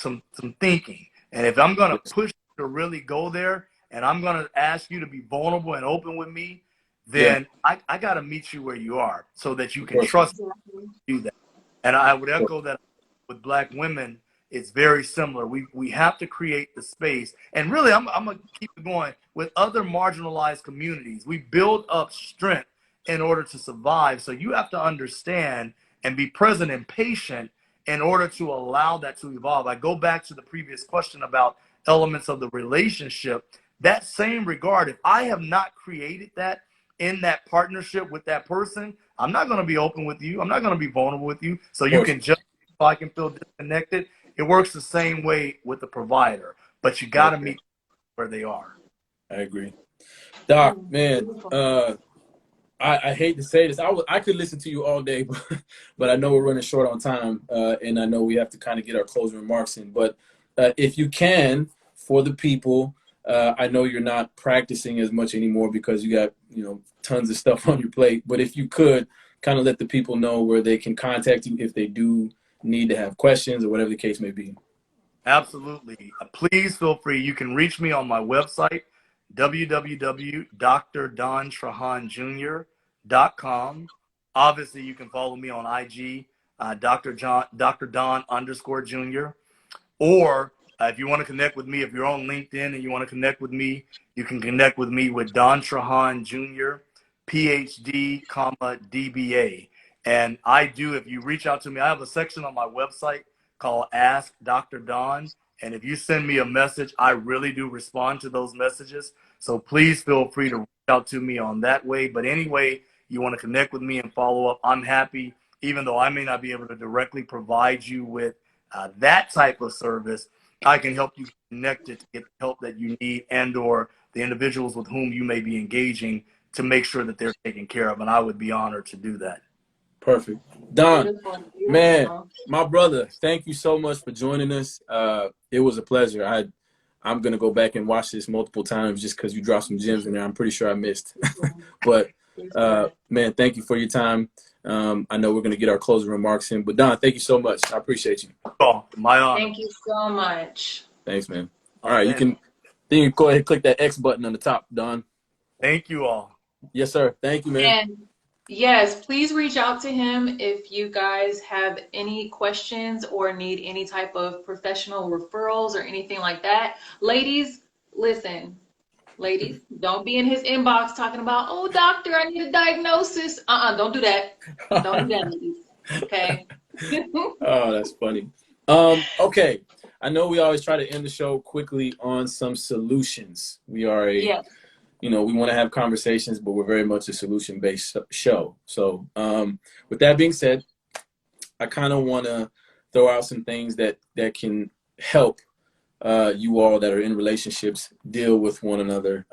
thinking. And if I'm going to push you to really go there, and I'm going to ask you to be vulnerable and open with me, Yeah. then I got to meet you where you are so that you Of can course. trust me Exactly. to do that. And I would Of course. echo that with Black women. It's very similar. We have to create the space. And really, I'm going to keep it going with other marginalized communities. We build up strength in order to survive. So you have to understand and be present and patient in order to allow that to evolve. I go back to the previous question about elements of the relationship. That same regard, if I have not created that in that partnership with that person, I'm not going to be open with you. I'm not going to be vulnerable with you. So Of you course. can judge if I can feel disconnected. It works the same way with the provider, but you I got to agree. meet where they are. I agree. Doc, Mm, man, beautiful. I hate to say this. I could listen to you all day, but I know we're running short on time, and I know we have to kind of get our closing remarks in. But if you can, for the people, I know you're not practicing as much anymore because you got tons of stuff on your plate. But if you could kind of let the people know where they can contact you if they do need to have questions or whatever the case may be. Absolutely. Please feel free. You can reach me on my website, www.drdontrehanjr.com. Obviously, you can follow me on IG, Dr. Don underscore Jr. Or if you want to connect with me, if you're on LinkedIn and you want to connect with me, you can connect with me with Don Trahan Jr., PhD, DBA. And I do, if you reach out to me, I have a section on my website called Ask Dr. Don. And if you send me a message, I really do respond to those messages. So please feel free to reach out to me on that way. But anyway, you want to connect with me and follow up, I'm happy, even though I may not be able to directly provide you with that type of service. I can help you get connected to get the help that you need and or the individuals with whom you may be engaging to make sure that they're taken care of. And I would be honored to do that. Perfect. Don, Beautiful. man, Beautiful. my brother, thank you so much for joining us. It was a pleasure. I'm gonna go back and watch this multiple times just because you dropped some gems in there. I'm pretty sure I missed. But man, thank you for your time. I know we're gonna get our closing remarks in. But Don, thank you so much. I appreciate you. Oh, my honor. Thank you so much. Thanks, man. All right, then you can go ahead and click that X button on the top, Don. Thank you all. Yes, sir. Thank you, man. And yes, please reach out to him if you guys have any questions or need any type of professional referrals or anything like that. Ladies, listen. Ladies, don't be in his inbox talking about, oh, doctor, I need a diagnosis. Don't do that. Don't do that, ladies. Okay. Oh, that's funny. Okay. I know we always try to end the show quickly on some solutions. We are Yeah. we want to have conversations, but we're very much a solution-based show. So with that being said, I kind of want to throw out some things that can help you all that are in relationships deal with one another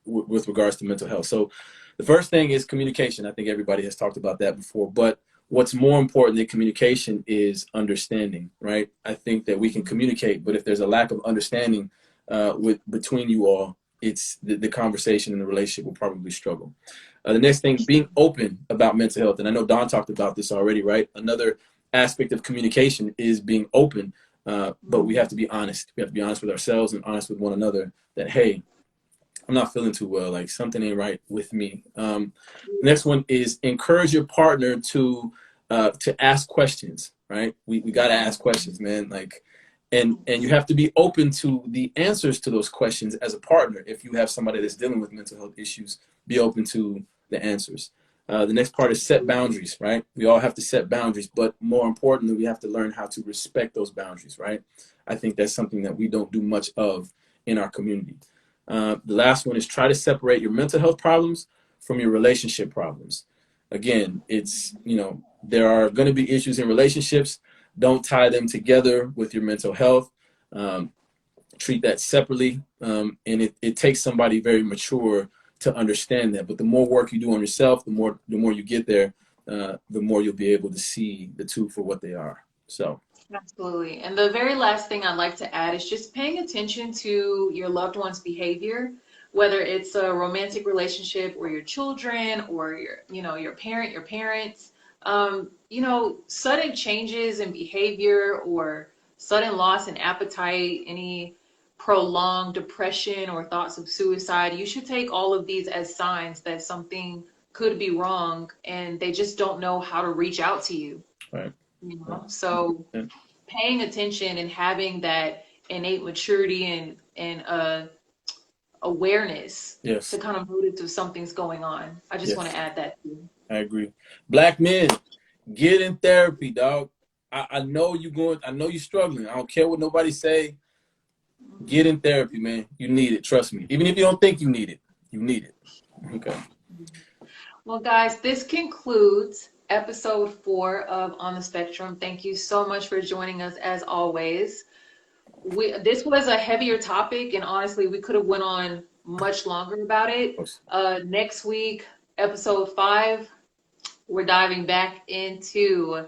with regards to mental health. So the first thing is communication. I think everybody has talked about that before, but what's more important than communication is understanding, right? I think that we can communicate, but if there's a lack of understanding between you all, it's the conversation and the relationship will probably struggle. The next thing, being open about mental health. And I know Don talked about this already, right? Another aspect of communication is being open, but we have to be honest. We have to be honest with ourselves and honest with one another that, hey, I'm not feeling too well. Like something ain't right with me. Next one is encourage your partner to ask questions, right? We got to ask questions, man. Like, and you have to be open to the answers to those questions as a partner. If you have somebody that's dealing with mental health issues, be open to the answers. The next part is set boundaries, right? We all have to set boundaries, but more importantly, we have to learn how to respect those boundaries, right? I think that's something that we don't do much of in our community. The last one is try to separate your mental health problems from your relationship problems. Again, it's, there are going to be issues in relationships. Don't tie them together with your mental health. Treat that separately. And it takes somebody very mature to understand that. But the more work you do on yourself, the more you get there, the more you'll be able to see the two for what they are. So. Absolutely. And the very last thing I'd like to add is just paying attention to your loved one's behavior, whether it's a romantic relationship or your children or your parents. Sudden changes in behavior or sudden loss in appetite, any prolonged depression or thoughts of suicide, you should take all of these as signs that something could be wrong and they just don't know how to reach out to you. Right. So paying attention and having that innate maturity and awareness to kind of notice if something's going on. I just want to add that too. I agree. Black men, get in therapy, dog. I know you're struggling. I don't care what nobody say. Get in therapy, man. You need it. Trust me. Even if you don't think you need it, you need it. Okay. Well, guys, this concludes episode 4 of On the Spectrum. Thank you so much for joining us as always. This was a heavier topic, and honestly, we could have went on much longer about it. Next week, episode 5, we're diving back into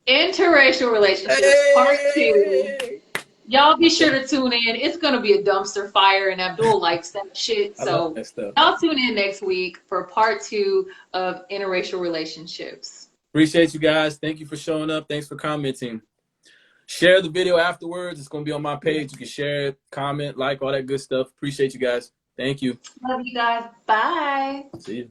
interracial relationships, part 2. Y'all be sure to tune in. It's going to be a dumpster fire, and Abdul likes that shit. So y'all tune in next week for part 2 of interracial relationships. Appreciate you guys. Thank you for showing up. Thanks for commenting. Share the video afterwards. It's going to be on my page. You can share it, comment, like, all that good stuff. Appreciate you guys. Thank you. Love you guys. Bye. See you.